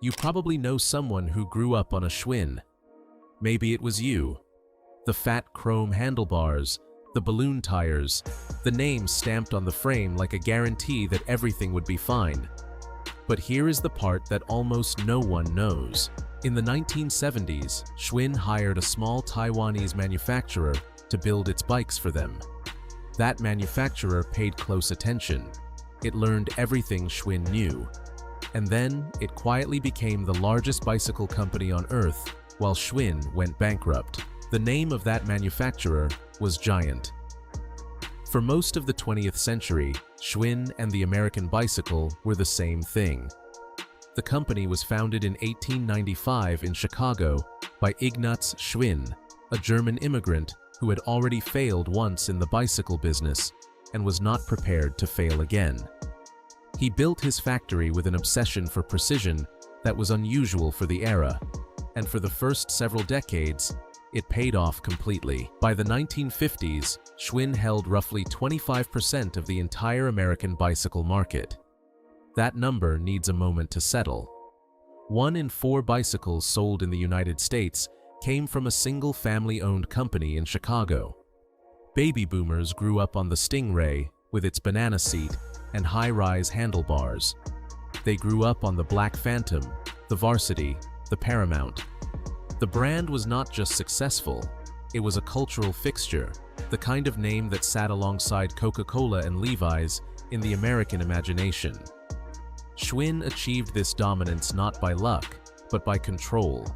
You probably know someone who grew up on a Schwinn. Maybe it was you. The fat chrome handlebars, the balloon tires, the name stamped on the frame like a guarantee that everything would be fine. But here is the part that almost no one knows. In the 1970s, Schwinn hired a small Taiwanese manufacturer to build its bikes for them. That manufacturer paid close attention. It learned everything Schwinn knew. And then, it quietly became the largest bicycle company on Earth, while Schwinn went bankrupt. The name of that manufacturer was Giant. For most of the 20th century, Schwinn and the American bicycle were the same thing. The company was founded in 1895 in Chicago by Ignaz Schwinn, a German immigrant who had already failed once in the bicycle business and was not prepared to fail again. He built his factory with an obsession for precision that was unusual for the era, and for the first several decades, it paid off completely. By the 1950s, Schwinn held roughly 25% of the entire American bicycle market. That number needs a moment to settle. 1 in 4 bicycles sold in the United States came from a single family-owned company in Chicago. Baby boomers grew up on the Stingray with its banana seat and high-rise handlebars. They grew up on the Black Phantom, the Varsity, the Paramount. The brand was not just successful, it was a cultural fixture, the kind of name that sat alongside Coca-Cola and Levi's in the American imagination. Schwinn achieved this dominance not by luck, but by control.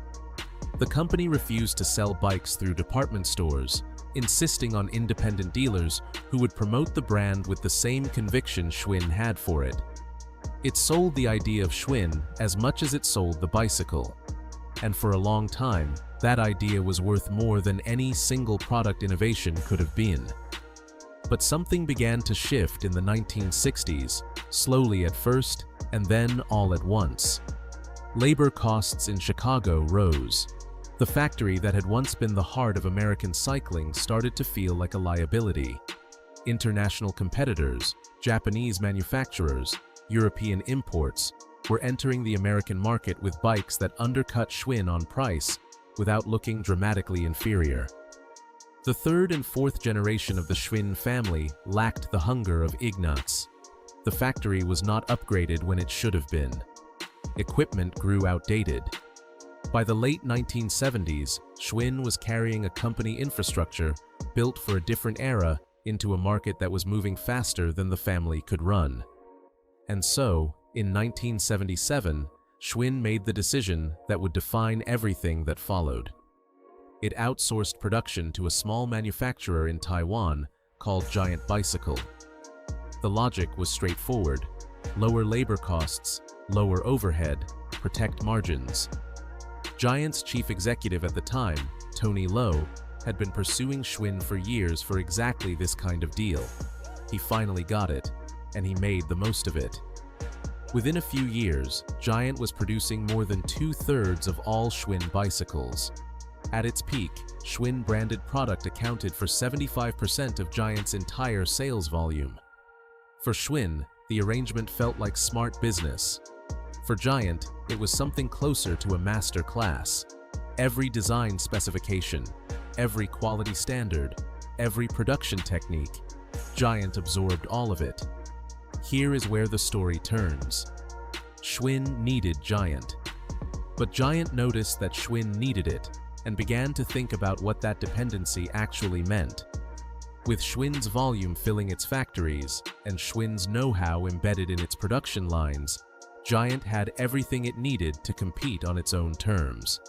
The company refused to sell bikes through department stores, insisting on independent dealers who would promote the brand with the same conviction Schwinn had for it. It sold the idea of Schwinn as much as it sold the bicycle. And for a long time, that idea was worth more than any single product innovation could have been. But something began to shift in the 1960s, slowly at first, and then all at once. Labor costs in Chicago rose. The factory that had once been the heart of American cycling started to feel like a liability. International competitors, Japanese manufacturers, European imports, were entering the American market with bikes that undercut Schwinn on price without looking dramatically inferior. The 3rd and 4th generation of the Schwinn family lacked the hunger of Ignaz. The factory was not upgraded when it should have been. Equipment grew outdated. By the late 1970s, Schwinn was carrying a company infrastructure built for a different era into a market that was moving faster than the family could run. And so, in 1977, Schwinn made the decision that would define everything that followed. It outsourced production to a small manufacturer in Taiwan called Giant Bicycle. The logic was straightforward: lower labor costs, lower overhead, protect margins. Giant's chief executive at the time, Tony Lowe, had been pursuing Schwinn for years for exactly this kind of deal. He finally got it, and he made the most of it. Within a few years, Giant was producing more than 2/3 of all Schwinn bicycles. At its peak, Schwinn-branded product accounted for 75% of Giant's entire sales volume. For Schwinn, the arrangement felt like smart business. For Giant, it was something closer to a master class. Every design specification, every quality standard, every production technique, Giant absorbed all of it. Here is where the story turns. Schwinn needed Giant. But Giant noticed that Schwinn needed it and began to think about what that dependency actually meant. With Schwinn's volume filling its factories and Schwinn's know-how embedded in its production lines, Giant had everything it needed to compete on its own terms.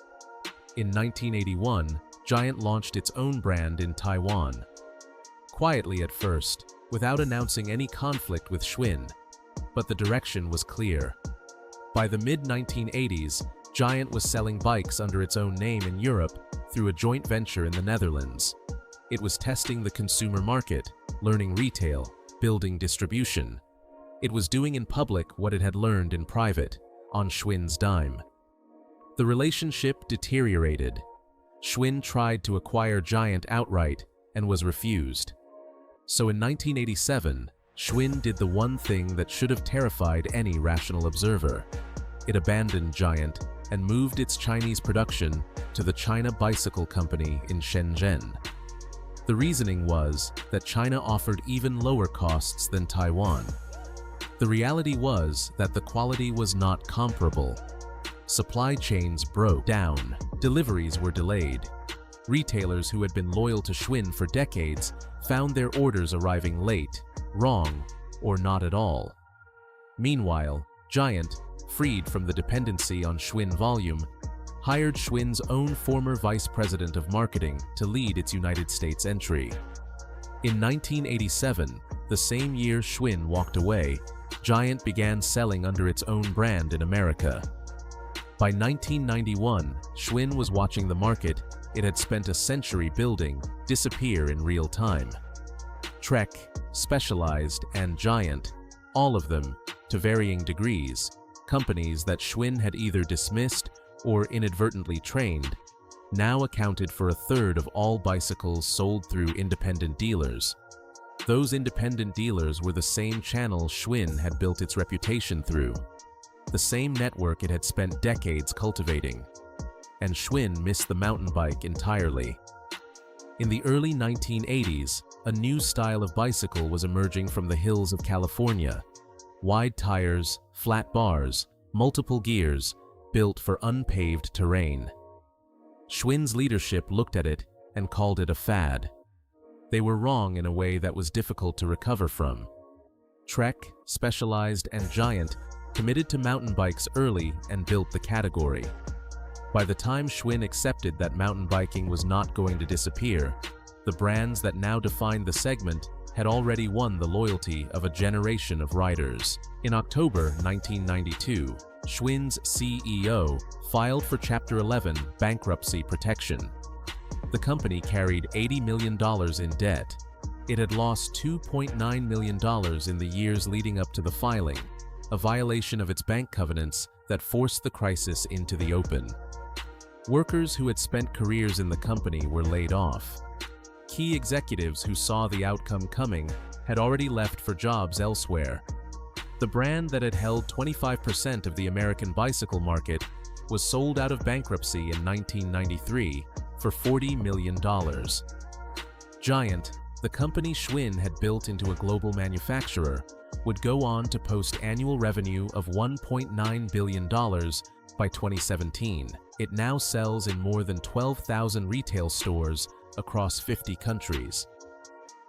In 1981, Giant launched its own brand in Taiwan. Quietly at first, without announcing any conflict with Schwinn, but the direction was clear. By the mid-1980s, Giant was selling bikes under its own name in Europe through a joint venture in the Netherlands. It was testing the consumer market, learning retail, building distribution. It was doing in public what it had learned in private, on Schwinn's dime. The relationship deteriorated. Schwinn tried to acquire Giant outright and was refused. So in 1987, Schwinn did the one thing that should have terrified any rational observer. it abandoned Giant and moved its Chinese production to the China Bicycle Company in Shenzhen. The reasoning was that China offered even lower costs than Taiwan. The reality was that the quality was not comparable. Supply chains broke down, deliveries were delayed. Retailers who had been loyal to Schwinn for decades found their orders arriving late, wrong, or not at all. Meanwhile, Giant, freed from the dependency on Schwinn volume, hired Schwinn's own former vice president of marketing to lead its United States entry. In 1987, the same year Schwinn walked away, Giant began selling under its own brand in America. By 1991, Schwinn was watching the market it had spent a century building disappear in real time. Trek, Specialized, and Giant, all of them, to varying degrees, companies that Schwinn had either dismissed or inadvertently trained, now accounted for a third of all bicycles sold through independent dealers. Those independent dealers were the same channel Schwinn had built its reputation through, the same network it had spent decades cultivating. And Schwinn missed the mountain bike entirely. In the early 1980s, a new style of bicycle was emerging from the hills of California. Wide tires, flat bars, multiple gears, built for unpaved terrain. Schwinn's leadership looked at it and called it a fad. They were wrong in a way that was difficult to recover from. Trek, Specialized, and Giant committed to mountain bikes early and built the category. By the time Schwinn accepted that mountain biking was not going to disappear, the brands that now defined the segment had already won the loyalty of a generation of riders. In October 1992, Schwinn's CEO filed for Chapter 11 bankruptcy protection. The company carried $80 million in debt. It had lost $2.9 million in the years leading up to the filing, a violation of its bank covenants that forced the crisis into the open. Workers who had spent careers in the company were laid off. Key executives who saw the outcome coming had already left for jobs elsewhere. The brand that had held 25% of the American bicycle market was sold out of bankruptcy in 1993 for $40 million. Giant, the company Schwinn had built into a global manufacturer, would go on to post annual revenue of $1.9 billion by 2017. It now sells in more than 12,000 retail stores across 50 countries.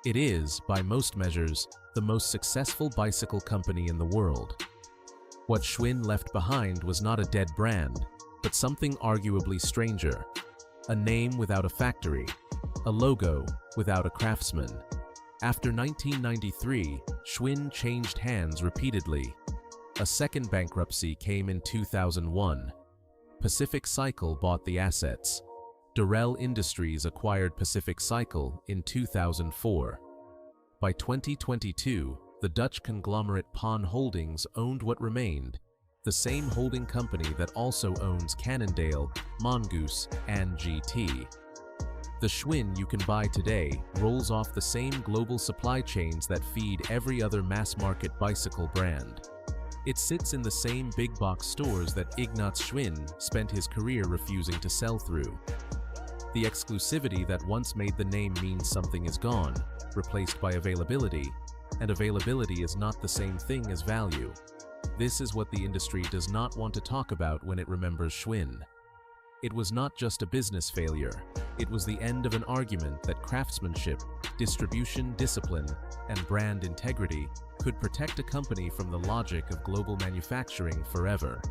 It is, by most measures, the most successful bicycle company in the world. What Schwinn left behind was not a dead brand, but something arguably stranger. A name without a factory, a logo without a craftsman. After 1993, Schwinn changed hands repeatedly. A second bankruptcy came in 2001. Pacific Cycle bought the assets. Durrell Industries acquired Pacific Cycle in 2004. By 2022, the Dutch conglomerate Pon Holdings owned what remained, the same holding company that also owns Cannondale, Mongoose, and GT. The Schwinn you can buy today rolls off the same global supply chains that feed every other mass-market bicycle brand. It sits in the same big-box stores that Ignaz Schwinn spent his career refusing to sell through. The exclusivity that once made the name mean something is gone, replaced by availability, and availability is not the same thing as value. This is what the industry does not want to talk about when it remembers Schwinn. It was not just a business failure, it was the end of an argument that craftsmanship, distribution discipline, and brand integrity could protect a company from the logic of global manufacturing forever.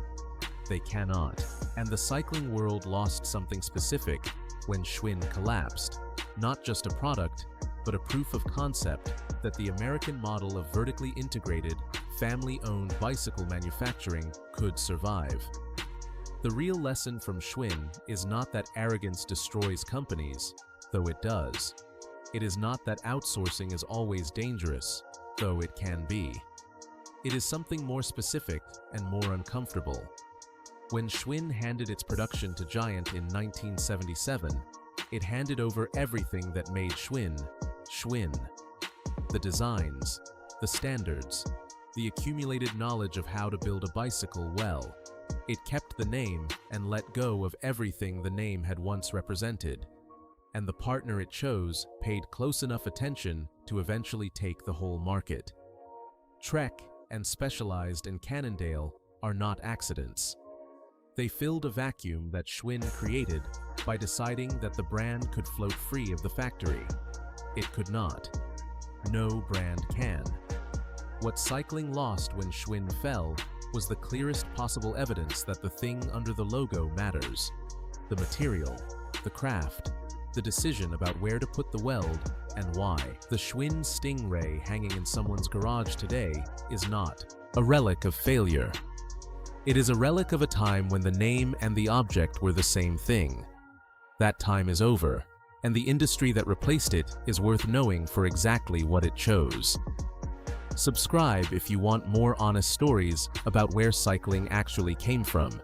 They cannot. And the cycling world lost something specific when Schwinn collapsed. Not just a product, but a proof of concept that the American model of vertically integrated, family-owned bicycle manufacturing could survive. The real lesson from Schwinn is not that arrogance destroys companies, though it does. It is not that outsourcing is always dangerous, though it can be. It is something more specific and more uncomfortable. When Schwinn handed its production to Giant in 1977, it handed over everything that made Schwinn, Schwinn. The designs, the standards, the accumulated knowledge of how to build a bicycle well, It kept the name and let go of everything the name had once represented, and the partner it chose paid close enough attention to eventually take the whole market. Trek and Specialized in Cannondale are not accidents. They filled a vacuum that Schwinn created by deciding that the brand could float free of the factory. It could not. No brand can. What cycling lost when Schwinn fell was the clearest possible evidence that the thing under the logo matters. The material, the craft, the decision about where to put the weld and why. The Schwinn Stingray hanging in someone's garage today is not a relic of failure. It is a relic of a time when the name and the object were the same thing. That time is over, and the industry that replaced it is worth knowing for exactly what it chose. Subscribe if you want more honest stories about where cycling actually came from.